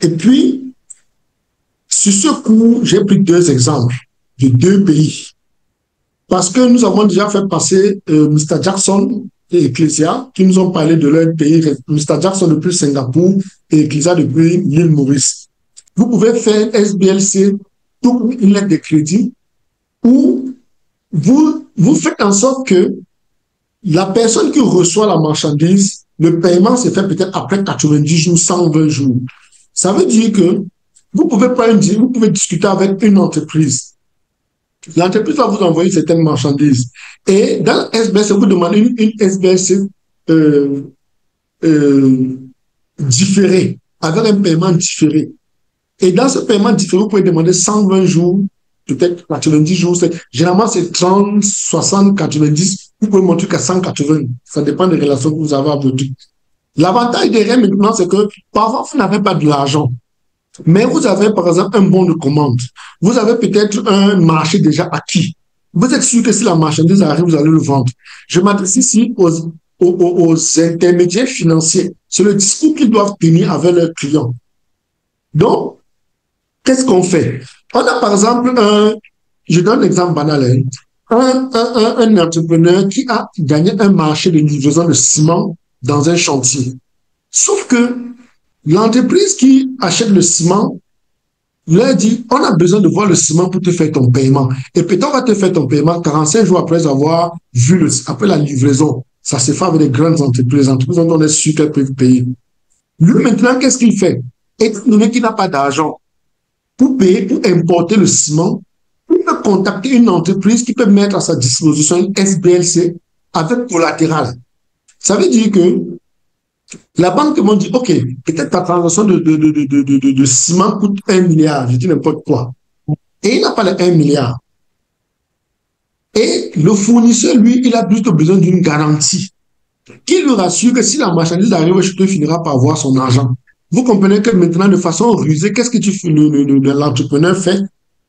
Et puis, sur ce coup, j'ai pris deux exemples de deux pays. Parce que nous avons déjà fait passer Mr. Jackson et Ecclesia, qui nous ont parlé de leur pays. Mr. Jackson depuis Singapour et Ecclesia depuis l'île Maurice. Vous pouvez faire SBLC, toute une lettre de crédit, où vous faites en sorte que la personne qui reçoit la marchandise, le paiement se fait peut-être après 90 jours, 120 jours. Ça veut dire que vous pouvez discuter avec une entreprise. L'entreprise va vous envoyer certaines marchandises. Et dans SBLC, vous demandez une SBLC euh, euh, différée, avec un paiement différé. Et dans ce paiement différé, vous pouvez demander 120 jours, peut-être 90 jours. Généralement, c'est 30, 60, 90. Vous pouvez monter qu'à 180. Ça dépend des relations que vous avez à votre. L'avantage derrière maintenant, c'est que parfois, vous n'avez pas de l'argent. Mais vous avez, par exemple, un bon de commande. Vous avez peut-être un marché déjà acquis. Vous êtes sûr que si la marchandise arrive, vous allez le vendre. Je m'adresse ici aux intermédiaires financiers. C'est le discours qu'ils doivent tenir avec leurs clients. Donc, qu'est-ce qu'on fait? On a par exemple je donne un exemple banal, un entrepreneur qui a gagné un marché de livraison de ciment dans un chantier. Sauf que l'entreprise qui achète le ciment leur dit, on a besoin de voir le ciment pour te faire ton paiement. Et peut-être on va te faire ton paiement 45 jours après avoir vu après la livraison. Ça se fait avec les grandes entreprises, les entreprises dont on est sûr qu'elles peuvent payer. Lui, maintenant, qu'est-ce qu'il fait? Étant donné qu'il n'a pas d'argent pour payer, pour importer le ciment, il peut contacter une entreprise qui peut mettre à sa disposition une SBLC avec collatéral. Ça veut dire que la banque m'a dit, OK, peut-être ta transaction de ciment coûte 1 milliard, je dis n'importe quoi. Et il n'a pas les 1 milliard. Et le fournisseur, lui, il a plutôt besoin d'une garantie qui lui rassure que si la marchandise arrive, il finira par avoir son argent. Vous comprenez que maintenant, de façon rusée, qu'est-ce que l'entrepreneur fait?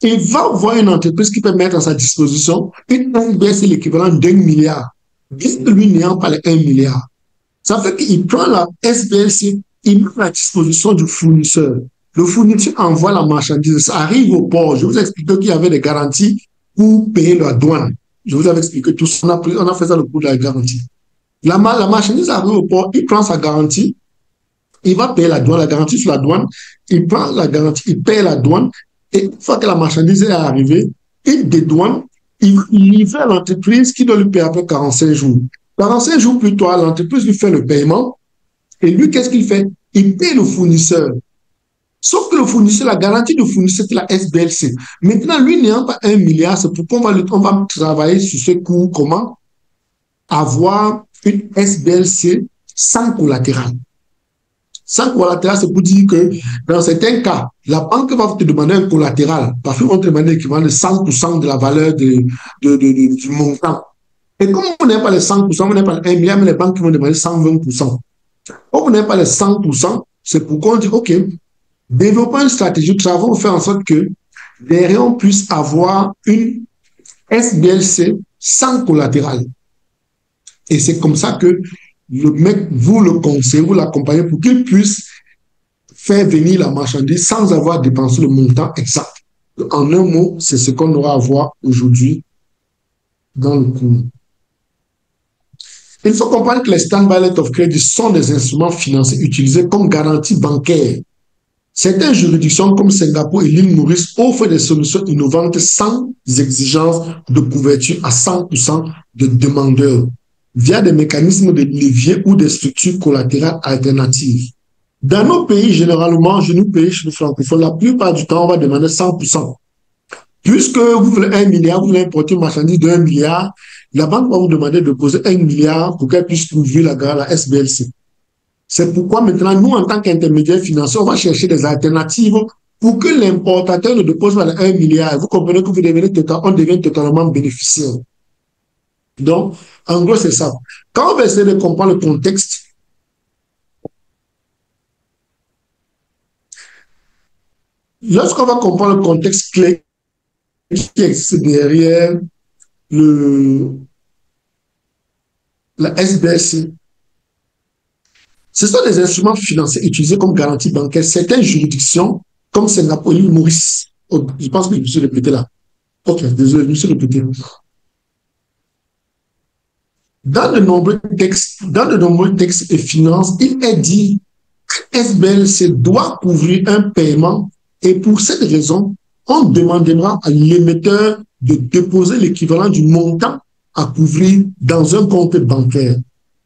Il va voir une entreprise qui peut mettre à sa disposition une SBLC, c'est l'équivalent d'1 milliard. Bien que lui n'ayant pas les 1 milliard. Ça fait qu'il prend la SBLC, il met à la disposition du fournisseur. Le fournisseur envoie la marchandise, ça arrive au port. Je vous ai expliqué qu'il y avait des garanties pour payer la douane. Je vous avais expliqué tout ça. On a fait ça le coup de la garantie. La marchandise arrive au port, il prend sa garantie, il va payer la douane, la garantie sur la douane, il prend la garantie, il paye la douane, et une fois que la marchandise est arrivée, il dédouane, il livre à l'entreprise qui doit lui payer après 45 jours. 45 jours plus tard, l'entreprise lui fait le paiement, et lui, qu'est-ce qu'il fait? Il paye le fournisseur. Sauf que le fournisseur, la garantie du fournisseur, c'est la SBLC. Maintenant, lui n'ayant pas 1 milliard, c'est pourquoi on va travailler sur ce coût, comment avoir une SBLC sans collatéral. Sans collatéral, c'est pour dire que dans certains cas, la banque va te demander un collatéral parce qu'ils vont te demander l'équivalent de 100% de la valeur du montant. Et comme on n'a pas les 100%, on n'a pas les 1 milliard, mais les banques vont demander 120%. Comme on n'a pas les 100%, c'est pourquoi on dit, OK, développons une stratégie, travaux pour faire en sorte que derrière, on puisse avoir une SBLC sans collatéral. Et c'est comme ça que le mec, vous le conseillez, vous l'accompagnez pour qu'il puisse faire venir la marchandise sans avoir dépensé le montant exact. En un mot, c'est ce qu'on aura à voir aujourd'hui dans le cours. Il faut comprendre que les stand-by letters of credit sont des instruments financiers utilisés comme garantie bancaire. Certaines juridictions comme Singapour et l'île Maurice offrent des solutions innovantes sans exigence de couverture à 100% de demandeurs, via des mécanismes de levier ou des structures collatérales alternatives. Dans nos pays, généralement, chez nous pays francophones, la plupart du temps, on va demander 100%. Puisque vous voulez 1 milliard, vous voulez importer une marchandise de 1 milliard, la banque va vous demander de poser 1 milliard pour qu'elle puisse couvrir la SBLC. C'est pourquoi maintenant, nous, en tant qu'intermédiaires financiers, on va chercher des alternatives pour que l'importateur ne dépose pas 1 milliard. Vous comprenez que on devient totalement bénéficiaire. Donc, en gros, c'est ça. Quand on va essayer de comprendre le contexte, lorsqu'on va comprendre le contexte clé qui existe derrière la SBLC, Ce sont des instruments financiers utilisés comme garantie bancaire. Certaines juridictions, comme Singapour, l'île Maurice, oh, je pense que je me suis répété là. Ok, désolé, je me suis répété. Dans de nombreux textes et finances, il est dit que SBLC doit couvrir un paiement et pour cette raison, on demandera à l'émetteur de déposer l'équivalent du montant à couvrir dans un compte bancaire.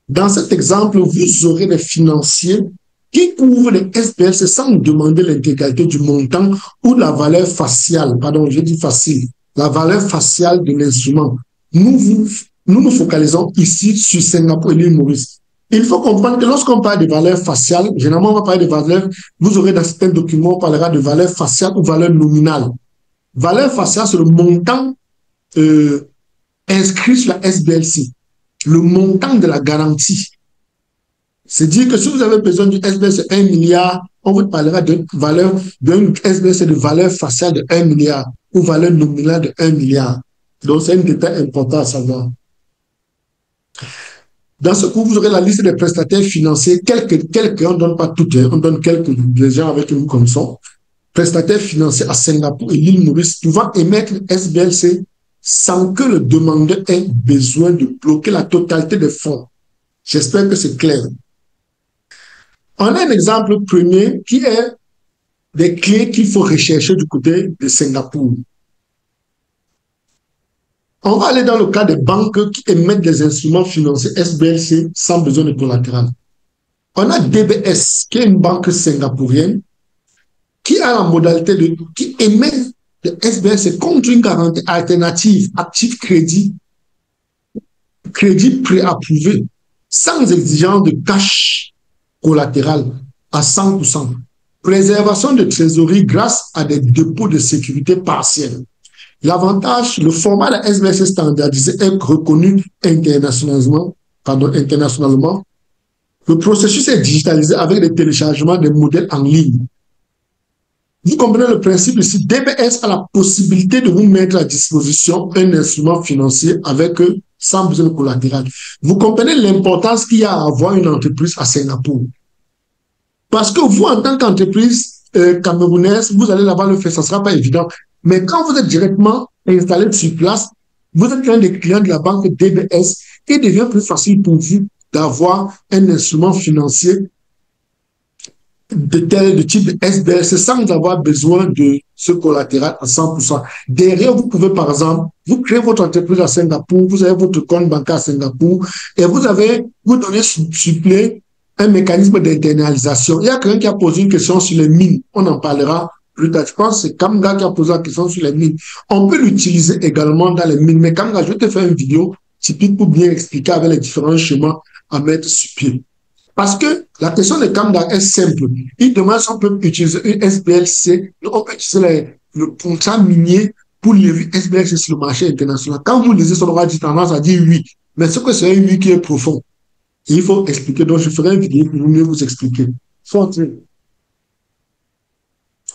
Dans cet exemple, vous aurez des financiers qui couvrent les SBLC sans demander l'intégralité du montant ou de la valeur faciale, pardon, je dis facile, la valeur faciale de l'instrument. Nous nous focalisons ici sur Singapour et l'île Maurice. Il faut comprendre que lorsqu'on parle de valeur faciale, généralement on va parler de valeur, vous aurez dans certains documents, on parlera de valeur faciale ou valeur nominale. Valeur faciale, c'est le montant inscrit sur la SBLC, le montant de la garantie. C'est dire que si vous avez besoin d'une SBLC 1 milliard, on vous parlera de valeur d'une SBLC de valeur faciale de 1 milliard ou valeur nominale de 1 milliard. Donc c'est un détail important à savoir. Dans ce cours, vous aurez la liste des prestataires financiers, quelques, on ne donne pas toutes, on donne quelques des gens avec qui nous connaissons. Prestataires financiers à Singapour et l'île Maurice pouvant émettre SBLC sans que le demandeur ait besoin de bloquer la totalité des fonds. J'espère que c'est clair. On a un exemple premier qui est des clés qu'il faut rechercher du côté de Singapour. On va aller dans le cas des banques qui émettent des instruments financiers SBLC sans besoin de collatéral. On a DBS, qui est une banque singapourienne, qui a la modalité qui émet des SBLC contre une garantie alternative, actif crédit préapprouvé, sans exigence de cash collatéral à 100%. Préservation de trésorerie grâce à des dépôts de sécurité partiels. L'avantage, le format de SBLC standardisé est reconnu internationalement. Le processus est digitalisé avec le téléchargement des modèles en ligne. Vous comprenez le principe ici. DBS a la possibilité de vous mettre à disposition un instrument financier avec sans besoin de collatéral. Vous comprenez l'importance qu'il y a à avoir une entreprise à Singapour. Parce que vous, en tant qu'entreprise camerounaise, vous allez là-bas le faire, ça ne sera pas évident. Mais quand vous êtes directement installé sur place, vous êtes l'un des clients de la banque DBS, il devient plus facile pour vous d'avoir un instrument financier de type de SBLC sans avoir besoin de ce collatéral à 100%. Derrière, vous pouvez, par exemple, vous créez votre entreprise à Singapour, vous avez votre compte bancaire à Singapour et vous donnez suppléer un mécanisme d'internalisation. Il y a quelqu'un qui a posé une question sur les mines. On en parlera plus tard. Je pense que c'est Kamga qui a posé la question sur les mines. On peut l'utiliser également dans les mines. Mais Kamga, je vais te faire une vidéo typique pour bien expliquer avec les différents schémas à mettre sur pied. Parce que la question de Kamga est simple. Il demande si on peut utiliser une SBLC, on peut utiliser le contrat minier pour lever SBLC sur le marché international. Quand vous lisez, ça aura tendance à dire oui. Mais ce que c'est un oui qui est profond. Il faut expliquer. Donc, je ferai une vidéo pour mieux vous expliquer.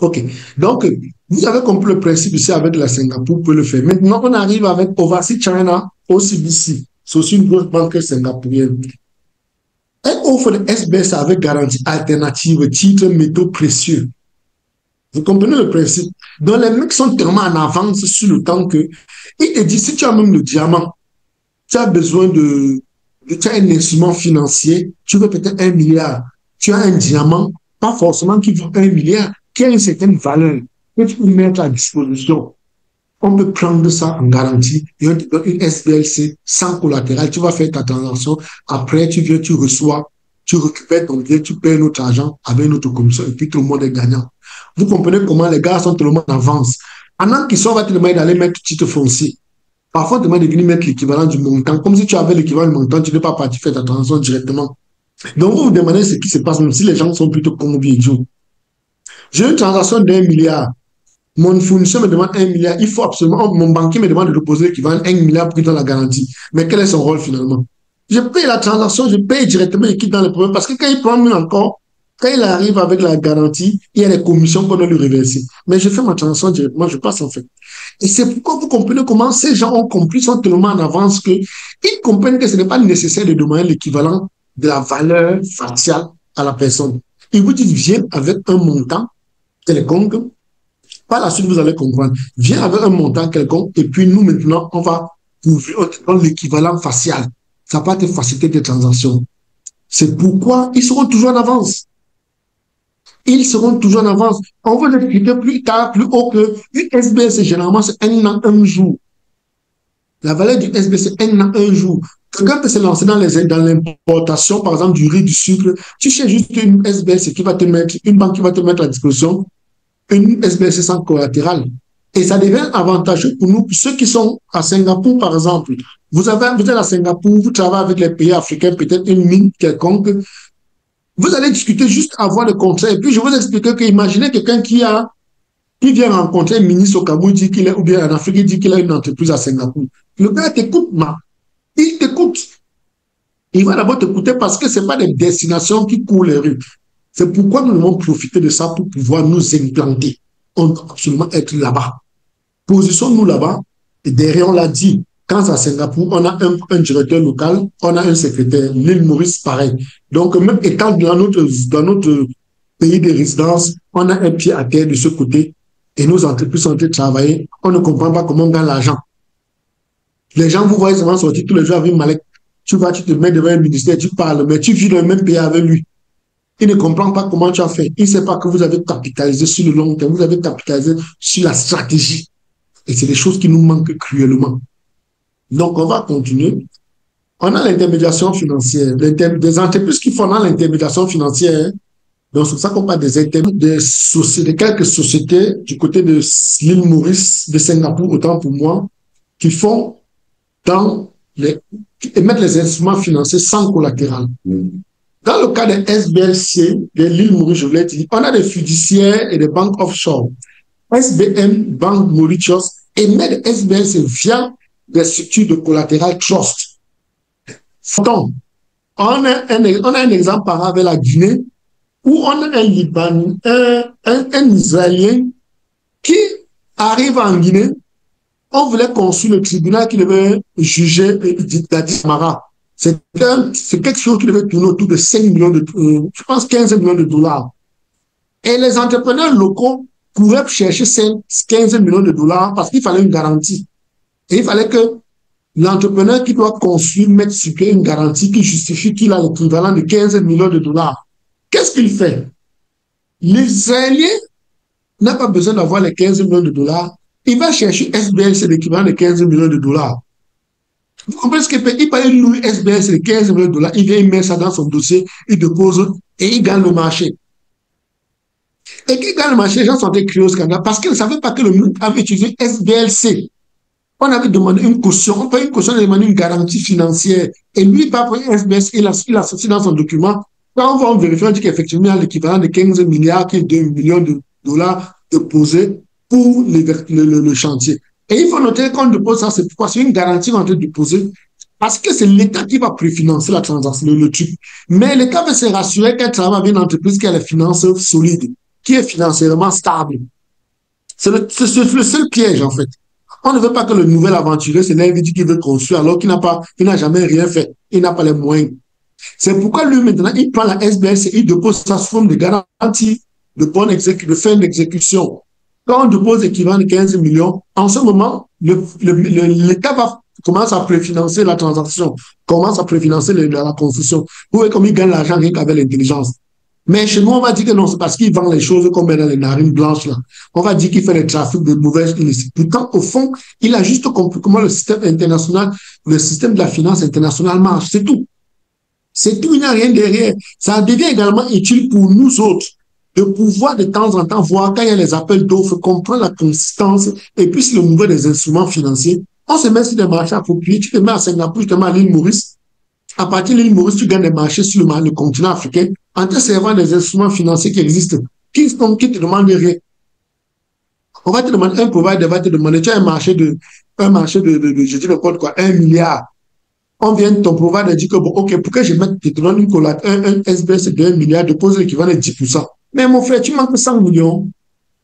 OK. Donc, vous avez compris le principe ici avec la Singapour, vous pouvez le faire. Maintenant, on arrive avec Overseas China, OCBC. C'est aussi une grosse banque singapourienne. Elle offre des SBS avec garantie alternative, titres, métaux précieux. Vous comprenez le principe? Donc, les mecs sont tellement en avance sur le temps que, il te dit, si tu as même le diamant, tu as besoin tu as un instrument financier, tu veux peut-être 1 milliard, tu as un diamant, pas forcément qui vaut 1 milliard, qui a une certaine valeur, que tu peux mettre à disposition. On peut prendre ça en garantie et on te donne une SBLC sans collatéral. Tu vas faire ta transaction. Après, tu viens, tu reçois, tu récupères ton bien, tu payes notre argent avec notre commission et puis tout le monde est gagnant. Vous comprenez comment les gars sont tellement en avance. Pendant qu'ils sont, on va te demander d'aller mettre titre foncier. Parfois, on te demande de venir mettre l'équivalent du montant. Comme si tu avais l'équivalent du montant, tu n'es pas parti faire ta transaction directement. Donc, vous vous demandez ce qui se passe, même si les gens sont plutôt comme idiots. J'ai une transaction d'1 milliard. Mon fournisseur me demande 1 milliard. Il faut absolument, mon banquier me demande de déposer l'équivalent 1 milliard pour qu'il donne la garantie. Mais quel est son rôle finalement? Je paye la transaction, je paye directement et quitte dans le problème. Parce que quand il prend encore, quand il arrive avec la garantie, il y a les commissions qu'on doit lui reverser. Mais je fais ma transaction directement, je passe en fait. Et c'est pourquoi vous comprenez comment ces gens ont compris, sont tellement en avance qu'ils comprennent que ce n'est pas nécessaire de demander l'équivalent de la valeur faciale à la personne. Il vous dit, viens avec un montant quelconque. Par la suite, vous allez comprendre. Viens avec un montant quelconque et puis nous, maintenant, on va couvrir l'équivalent facial. Ça peut être facilité des transactions. C'est pourquoi ils seront toujours en avance. Ils seront toujours en avance. On va l'expliquer plus tard, plus haut que l'USBC, généralement, c'est un an, un jour. La valeur du SBC, c'est un an, un jour. Quand tu es lancé dans l'importation, par exemple, du riz, du sucre, tu cherches juste une SBC qui va te mettre, une banque qui va te mettre à disposition, une SBC sans collatéral. Et ça devient avantageux pour nous, pour ceux qui sont à Singapour, par exemple. Vous êtes à Singapour, vous travaillez avec les pays africains, peut-être une mine quelconque. Vous allez discuter juste avoir le contrat. Et puis, je vous explique que, imaginez quelqu'un qui vient rencontrer un ministre au Cameroun, dit qu'il est, ou bien en Afrique, il dit qu'il a une entreprise à Singapour. Le gars t'écoute, il t'écoute. Il va d'abord t'écouter parce que ce n'est pas des destinations qui courent les rues. C'est pourquoi nous devons profiter de ça pour pouvoir nous implanter. On doit absolument être là-bas. Positionnons-nous là-bas. Et derrière, on l'a dit, quand c'est à Singapour, on a un directeur local, on a un secrétaire. L'île Maurice, pareil. Donc, même étant dans notre pays de résidence, on a un pied à terre de ce côté et nos entreprises sont en train de travailler. On ne comprend pas comment on gagne l'argent. Les gens vous voient seulement sortir tous les jours avec Malek. Tu vas, tu te mets devant un ministère, tu parles, mais tu vis dans le même pays avec lui. Il ne comprend pas comment tu as fait. Il ne sait pas que vous avez capitalisé sur le long terme, vous avez capitalisé sur la stratégie. Et c'est des choses qui nous manquent cruellement. Donc, on va continuer. On a l'intermédiation financière, des entreprises qui font dans l'intermédiation financière. Donc, c'est pour ça qu'on parle de quelques sociétés du côté de l'île Maurice, de Singapour, autant pour moi, qui font émettre les instruments financiers sans collatéral. Dans le cas des SBLC, de l'île Maurice, je voulais dire, on a des fiduciaires et des banques offshore. SBM, Banque Mauritius, émet des SBLC via des structures de collatéral trust. Donc, on a un exemple par avec la Guinée, où on a un Libanais, un Israélien qui arrive en Guinée. On voulait construire le tribunal qui devait juger Dadi Camara. C'est quelque chose qui devait tourner autour de 5 millions de, je pense 15 millions de dollars. Et les entrepreneurs locaux pouvaient chercher 15 millions de dollars parce qu'il fallait une garantie. Et il fallait que l'entrepreneur qui doit construire mette sur pied une garantie qui justifie qu'il a l'équivalent de 15 millions de dollars. Qu'est-ce qu'il fait? L'Israélien n'a pas besoin d'avoir les 15 millions de dollars. Il va chercher SBL, c'est l'équivalent de 15 millions de dollars. Vous comprenez ce qu'il fait? Il paye louer SBL, c'est 15 millions de dollars. Il vient, il met ça dans son dossier, il dépose et il gagne le marché. Et qui gagne le marché, les gens sont des criés au scandale parce qu'ils ne savaient pas que le monde avait utilisé SBLC. On avait demandé une caution, on paye une caution, on a demandé une garantie financière. Et lui, il va payer SBLC, il a sorti dans son document. Quand on va vérifier, on dit qu'effectivement, il y a l'équivalent de 15 milliards, qui est 2 millions de dollars déposés pour le chantier. Et il faut noter qu'on dépose ça, c'est pourquoi c'est une garantie qu'on est déposer, parce que c'est l'État qui va préfinancer la transaction, le truc. Mais l'État veut se rassurer qu'elle travaille avec une entreprise qui a les finances solides, qui est financièrement stable. C'est le seul piège, en fait. On ne veut pas que le nouvel aventurier, c'est l'individu qui veut construire, alors qu'il n'a jamais rien fait. Il n'a pas les moyens. C'est pourquoi lui, maintenant, il prend la SBLC, il dépose sa forme de garantie, de fin d'exécution. Quand on dépose l'équivalent de 15 millions, en ce moment, l'État va commencer à préfinancer la transaction, commence à préfinancer la construction. Vous voyez comme il gagne l'argent rien qu'avec l'intelligence. Mais chez nous, on va dire que non, c'est parce qu'il vend les choses comme dans les narines blanches, là. On va dire qu'il fait le trafic de mauvaises illicites. Pourtant, au fond, il a juste compris comment le système international, le système de la finance internationale marche. C'est tout. C'est tout, il n'y a rien derrière. Ça devient également utile pour nous autres de pouvoir de temps en temps voir quand il y a les appels d'offres, comprendre la consistance et puis le niveau des instruments financiers. On se met sur des marchés appropriés. Tu te mets à Singapour, tu te mets à l'île Maurice. À partir de l'île Maurice, tu gagnes des marchés sur le continent africain en te servant des instruments financiers qui existent, qui te demandent rien. On va te demander, un provider va te demander, tu as un marché de je dis n'importe quoi, 1 milliard. On vient, ton provider dit que, bon, ok, pour que je mette, je te donne un SBS de 1 milliard, dépose l'équivalent de 10%. Mais mon frère, tu manques 100 millions.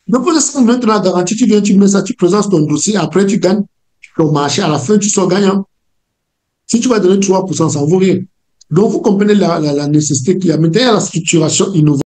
Dépose 100 millions, tu as la garantie, tu viens, tu mets ça, tu présentes ton dossier, après tu gagnes ton marché, à la fin, tu sors gagnant. Si tu vas donner 3%, ça ne vaut rien. Donc, vous comprenez la nécessité qu'il y a. Maintenant, il y a la structuration innovante.